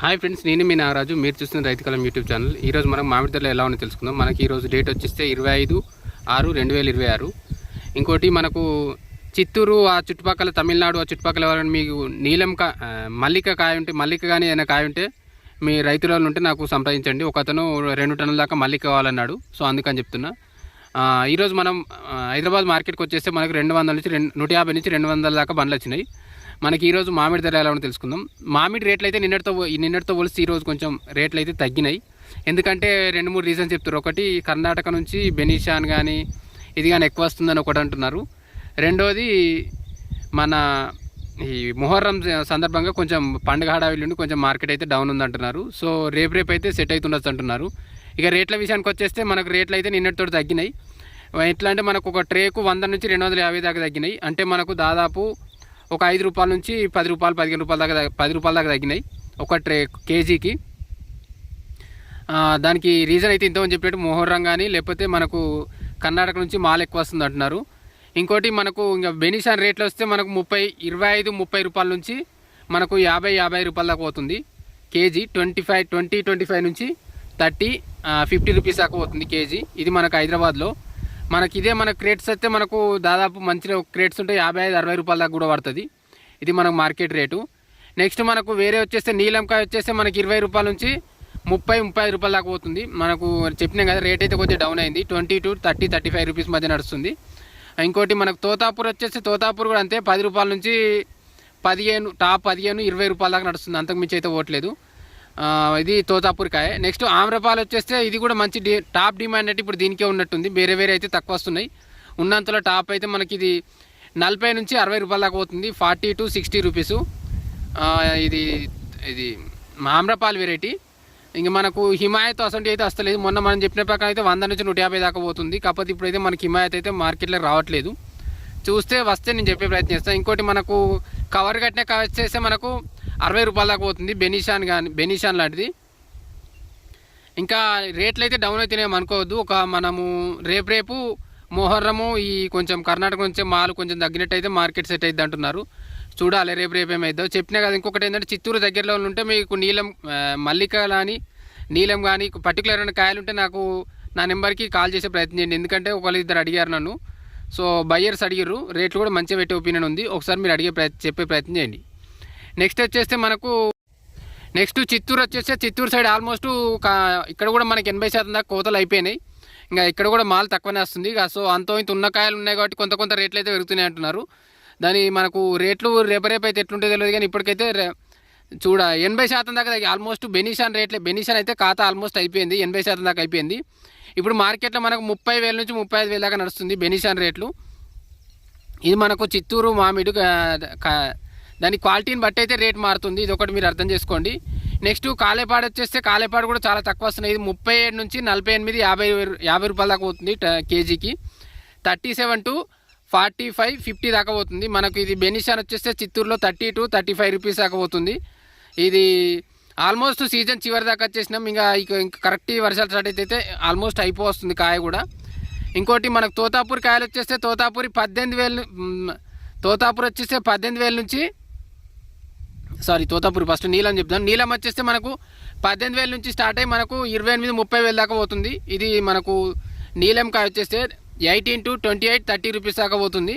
Hi friends, నేను మీ నాగరాజు. మీరు చూస్తున్న రైతు కలం యూట్యూబ్ ఛానల్. ఈరోజు మనం మామిడి ధరలు ఎలా ఉన్నాయో తెలుసుకుందాం. మనకి ఈరోజు డేట్ వచ్చేస్తే 25/6/2026. ఇంకోటి మనకు చిత్తూరు ఆ చుట్టుపక్కల, తమిళనాడు ఆ చుట్టుపక్కల ఎవరైనా మీకు మల్లిక కాయ ఉంటే, మల్లిక కానీ ఏదైనా కాయ ఉంటే మీ రైతుల ఉంటే నాకు సంప్రదించండి. ఒక అతను 2 టన్నుల దాకా మల్లిక కావాలన్నాడు. సో అందుకని చెప్తున్నా. ఈరోజు మనం హైదరాబాద్ మార్కెట్కి వచ్చేస్తే మనకు 150 నుంచి 200 దాకా బండ్లు వచ్చినాయి. మనకి ఈరోజు మామిడి ధర ఎలా ఉందో తెలుసుకుందాం. మామిడి రేట్లు అయితే నిన్నటితో పోలిస్తే ఈరోజు కొంచెం రేట్లు అయితే తగ్గినాయి. ఎందుకంటే 2-3 రీజన్స్ చెప్తారు. ఒకటి, కర్ణాటక నుంచి బెనీషాన్ కానీ ఇది కానీ ఎక్కువ వస్తుందని ఒకటి అంటున్నారు. రెండోది, మన ఈ మొహర్రం సందర్భంగా కొంచెం పండుగ హడావిడి నుండి కొంచెం మార్కెట్ అయితే డౌన్ ఉందంటున్నారు. సో రేపు అయితే సెట్ అవుతుండొచ్చు అంటున్నారు. ఇక రేట్ల విషయానికి వచ్చేస్తే మనకు రేట్లు అయితే నిన్నటితో తగ్గినాయి. ఎట్లా అంటే మనకు ఒక ట్రేకు 100 నుంచి 250 దాకా తగ్గినాయి. అంటే మనకు దాదాపు ఒక 5 రూపాయల నుంచి 10 రూపాయలు, 15 రూపాయల దాకా, 10 రూపాయల దాకా తగ్గినాయి ఒక కేజీకి. దానికి రీజన్ అయితే ఇంతమంది చెప్పినట్టు మొహర్రం కానీ, లేకపోతే మనకు కర్ణాటక నుంచి మాల్ ఎక్కువ వస్తుంది అంటున్నారు. ఇంకోటి, మనకు ఇంకా బెనిషాన్ రేట్లు వస్తే మనకు 25-30 రూపాయల నుంచి మనకు 50 రూపాయల దాకా పోతుంది కేజీ. 25 నుంచి 30-50 రూపీస్ దాకా పోతుంది కేజీ. ఇది మనకు హైదరాబాద్లో. మనకి ఇదే మన క్రేట్స్ అయితే మనకు దాదాపు మంచిగా క్రేట్స్ ఉంటే 55-60 రూపాయల దాకా కూడా పడుతుంది. ఇది మనకు మార్కెట్ రేటు. నెక్స్ట్ మనకు వేరే వచ్చేస్తే నీలంకాయ వచ్చేస్తే మనకి 20 రూపాయల నుంచి 30-35 రూపాయల దాకా పోతుంది. మనకు చెప్పినాం కదా, రేట్ అయితే కొద్దిగా డౌన్ అయింది. 20-30-35 రూపీస్ మధ్య నడుస్తుంది. ఇంకోటి మనకు తోతాపూర్ వచ్చేస్తే తోతాపూర్ కూడా అంతే, 10 రూపాయల నుంచి 15, టాప్ 15-20 రూపాయల దాకా నడుస్తుంది. అంతకుమించి అయితే పోవట్లేదు. ఇది తోతాపూర్ కాయ. నెక్స్ట్ ఆమ్రపాలు వచ్చేస్తే ఇది కూడా మంచి టాప్ డిమాండ్ అంటే ఇప్పుడు దీనికే ఉన్నట్టుంది. వేరే అయితే తక్కువ వస్తున్నాయి. ఉన్నంతలో టాప్ అయితే మనకి ఇది 40 నుంచి 60 రూపాయల దాకా పోతుంది. 40-60 రూపీసు. ఇది ఆమ్రపాల్ వెరైటీ. ఇంక మనకు హిమాయత్ అసలు అయితే వస్తలేదు. మొన్న మనం చెప్పిన ప్రకారం అయితే 100 నుంచి 150 దాకా పోతుంది. కాకపోతే ఇప్పుడైతే మనకి హిమాయత్ అయితే మార్కెట్లో రావట్లేదు. చూస్తే వస్తే నేను చెప్పే ప్రయత్నం చేస్తాను. ఇంకోటి, మనకు కవర్ కట్టిన కవర్ చేస్తే మనకు 60 రూపాయల దాకా పోతుంది బెనీషాన్ లాంటిది. ఇంకా రేట్లు అయితే డౌన్ అవుతున్నాయేమో అనుకోవద్దు. మనము రేపు మొహర్రము ఈ కొంచెం కర్ణాటక నుంచి మాల్ కొంచెం తగ్గినట్టు అయితే మార్కెట్ సెట్ అవుతుంది అంటున్నారు. చూడాలి రేపు ఏమైందో. చెప్పినా కదా. ఇంకొకటి ఏంటంటే, చిత్తూరు దగ్గరలో ఉంటే మీకు మల్లిక కానీ నీలం కానీ పర్టికులర్ అయిన కాయలు ఉంటే నాకు నా నెంబర్కి కాల్ చేసే ప్రయత్నం చేయండి. ఎందుకంటే ఒకళ్ళిద్దరు అడిగారు నన్ను. సో బయ్యర్స్ అడిగారు. రేట్లు కూడా మంచిగా పెట్టే ఒపీనియన్ ఉంది. ఒకసారి మీరు చెప్పే ప్రయత్నం చేయండి. నెక్స్ట్ వచ్చేస్తే మనకు చిత్తూరు వచ్చేస్తే చిత్తూరు సైడ్ ఆల్మోస్ట్ ఇక్కడ కూడా మనకి 80% దాకా కోతలు అయిపోయినాయి. ఇంకా ఇక్కడ కూడా మాల్ తక్కువనే వస్తుంది. సో అంతో ఇంత ఉన్న కాయలు ఉన్నాయి కాబట్టి కొంత రేట్లు అయితే పెరుగుతున్నాయి అంటున్నారు. దాని మనకు రేట్లు రేపు అయితే ఎట్లుంటే తెలియదు. కానీ ఇప్పటికైతే 80% దాకా ఆల్మోస్ట్ బెనీషాన్ అయితే ఖాతా ఆల్మోస్ట్ అయిపోయింది. 80% దాకా అయిపోయింది. ఇప్పుడు మార్కెట్లో మనకు 30,000 నుంచి 35,000 దాకా నడుస్తుంది బెనీషాన్ రేట్లు. ఇది మనకు చిత్తూరు మామిడి. దాని క్వాలిటీని బట్టి అయితే రేట్ మారుతుంది. ఇది ఒకటి మీరు అర్థం చేసుకోండి. నెక్స్ట్ కాలేపాడు వచ్చేస్తే కాలేపాడు కూడా చాలా తక్కువ వస్తున్నాయి. ఇది 37 నుంచి 48-50 రూపాయల దాకా పోతుంది కేజీకి. 37-45-50 దాకా పోతుంది. మనకు ఇది బెనిషాన్ వచ్చేస్తే చిత్తూరులో 30-35 రూపీస్ దాకా పోతుంది. ఇది ఆల్మోస్ట్ సీజన్ చివరి దాకా వచ్చేసినాం. ఇంకా కరెక్ట్ వర్షాలు స్టార్ట్ అయితే ఆల్మోస్ట్ అయిపోతుంది కాయ కూడా. ఇంకోటి, మనకు తోతాపూర్ కాయలు వచ్చేస్తే తోతాపూర్ వచ్చేస్తే 18,000 నుంచి తోతాపూర్ ఫస్ట్ నీలం చెప్తాను. నీలం వచ్చేస్తే మనకు 18,000 నుంచి స్టార్ట్ అయ్యి మనకు 28-30,000 దాకా పోతుంది. ఇది మనకు నీలం కాయ వచ్చేస్తే 18-28-30 రూపీస్ దాకా పోతుంది.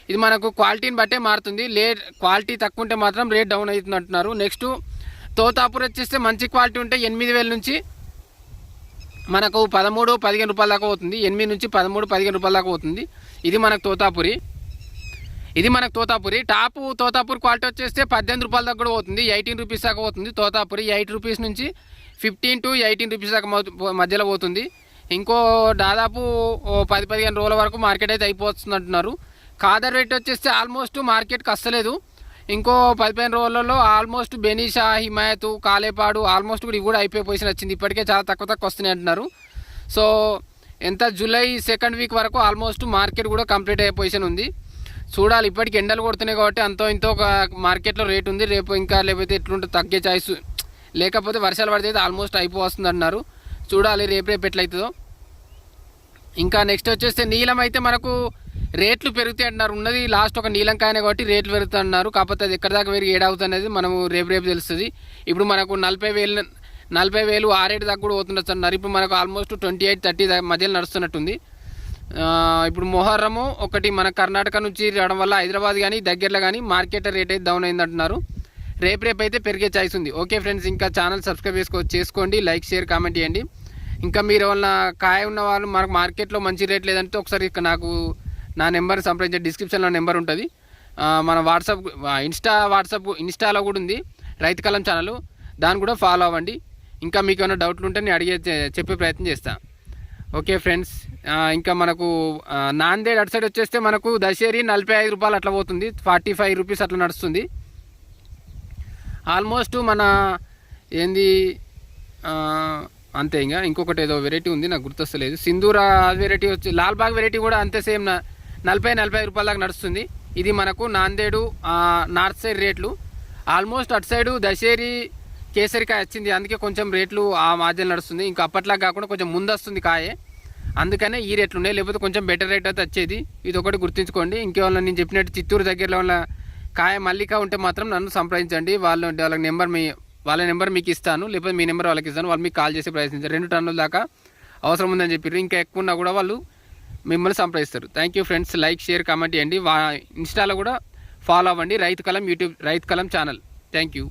ఇది మనకు క్వాలిటీని బట్టే మారుతుంది. క్వాలిటీ తక్కువ ఉంటే మాత్రం రేట్ డౌన్ అవుతుంది అంటున్నారు. నెక్స్ట్ తోతాపూర్ వచ్చేస్తే మంచి క్వాలిటీ ఉంటే 8,000 నుంచి మనకు 13-15 రూపాయల దాకా పోతుంది. 8 నుంచి 13-15 రూపాయల దాకా పోతుంది. ఇది మనకు తోతాపూరి. టాప్ తోతాపూర్ క్వాలిటీ వచ్చేస్తే 18 రూపాయల దాకా కూడా పోతుంది. 18 రూపీస్ దాకా పోతుంది తోతాపూరి. 8 రూపీస్ నుంచి 15-18 రూపీస్ దాకా మధ్యలో పోతుంది. ఇంకో దాదాపు 10-15 రోజుల వరకు మార్కెట్ అయితే అయిపోతుంది అంటున్నారు. ఖాదర్ రేట్ వచ్చేస్తే ఆల్మోస్ట్ మార్కెట్కి వస్తలేదు. ఇంకో 15 రోజులలో ఆల్మోస్ట్ బెనీషా, హిమాయత్, కాలేపాడు ఆల్మోస్ట్ కూడా అయిపోయే పొజిషన్ వచ్చింది. ఇప్పటికే చాలా తక్కువ వస్తున్నాయి అంటున్నారు. సో జూలై 2nd వీక్ వరకు ఆల్మోస్ట్ మార్కెట్ కూడా కంప్లీట్ అయ్యే పొజిషన్ ఉంది. చూడాలి. ఇప్పటికి ఎండలు కొడుతున్నాయి కాబట్టి ఇంతో ఒక మార్కెట్లో రేట్ ఉంది. రేపు ఇంకా లేకపోతే ఎట్లుంటే తగ్గే ఛాయిస్, లేకపోతే వర్షాలు పడితే ఆల్మోస్ట్ అయిపోతుంది అంటున్నారు. చూడాలి రేపు ఎట్లయితుందో. ఇంకా నెక్స్ట్ వచ్చేస్తే నీలం అయితే మనకు రేట్లు పెరుగుతాయి అంటున్నారు. ఉన్నది లాస్ట్ ఒక నీలంకాయనే కాబట్టి రేట్లు పెరుగుతాయి అన్నారు. కాకపోతే అది ఎక్కడ దాకా పెరిగి ఏడవుతుంది మనము రేపు తెలుస్తుంది. ఇప్పుడు మనకు 40,000 ఆ రేటు దాకా కూడా పోతుండొచ్చు అన్నారు. ఇప్పుడు మనకు ఆల్మోస్ట్ 28-30 మధ్యలో నడుస్తున్నట్టుంది. ఇప్పుడు మొహర్రము ఒకటి మన కర్ణాటక నుంచి రావడం వల్ల హైదరాబాద్ కానీ దగ్గరలో కానీ మార్కెట్ రేట్ అయితే డౌన్ అయింది అంటున్నారు. రేపు అయితే పెరిగే ఛాయిస్ ఉంది. ఓకే ఫ్రెండ్స్, ఇంకా ఛానల్ సబ్స్క్రైబ్ చేసుకోండి, లైక్ షేర్ కామెంట్ చేయండి. ఇంకా మీరు ఏమన్నా కాయ ఉన్న వాళ్ళు మనకు మార్కెట్లో మంచి రేట్ లేదంటే ఒకసారి నాకు నా నెంబర్ సంప్రదించే, డిస్క్రిప్షన్లో నెంబర్ ఉంటుంది. మన ఇన్స్టాలో కూడా ఉంది రైతు కలం ఛానల్, దాన్ని కూడా ఫాలో అవ్వండి. ఇంకా మీకు ఏమైనా డౌట్లు ఉంటే నేను చెప్పే ప్రయత్నం చేస్తాను. ఓకే ఫ్రెండ్స్, ఇంకా మనకు నాందేడ్ అటు సైడ్ వచ్చేస్తే మనకు దశేరి 45 రూపాయలు అట్లా పోతుంది, 45 రూపీస్ అట్లా నడుస్తుంది. ఆల్మోస్ట్ మన ఏంది అంతే. ఇంకా ఇంకొకటి ఏదో వెరైటీ ఉంది, నాకు గుర్తొస్తలేదు. సింధూరా వెరైటీ వచ్చి లాల్బాగ్ వెరైటీ కూడా అంతే సేమ్ 40-45 రూపాయల దాకా నడుస్తుంది. ఇది మనకు నాందేడు నార్త్ సైడ్ రేట్లు. ఆల్మోస్ట్ అటు సైడు దశేరి కేసరికాయ వచ్చింది, అందుకే కొంచెం రేట్లు ఆ మధ్యలో నడుస్తుంది. ఇంకా అప్పట్లా కాకుండా కొంచెం ముందు వస్తుంది కాయే, అందుకనే ఈ రేట్లు ఉన్నాయి. లేకపోతే కొంచెం బెటర్ రేట్ అయితే వచ్చేది. ఇది ఒకటి గుర్తుంచుకోండి. ఇంకేమన్నా నేను చెప్పినట్టు చిత్తూరు దగ్గరలో ఉన్న కాయ మల్లిక ఉంటే మాత్రం నన్ను సంప్రదించండి. వాళ్ళ నెంబర్ మీకు ఇస్తాను, లేకపోతే మీ నెంబర్ వాళ్ళకి ఇస్తాను. వాళ్ళు మీకు కాల్ చేసి ప్రయత్నించారు. 2 టన్నుల దాకా అవసరం ఉందని చెప్పారు. ఇంకా ఎక్కువ ఉన్నా కూడా వాళ్ళు మిమ్మల్ని సంప్రదిస్తారు. Thank you friends, like share comment చేయండి. ఇన్స్టాలో కూడా ఫాలో అవ్వండి రైతు కలం ఛానల్. Thank you.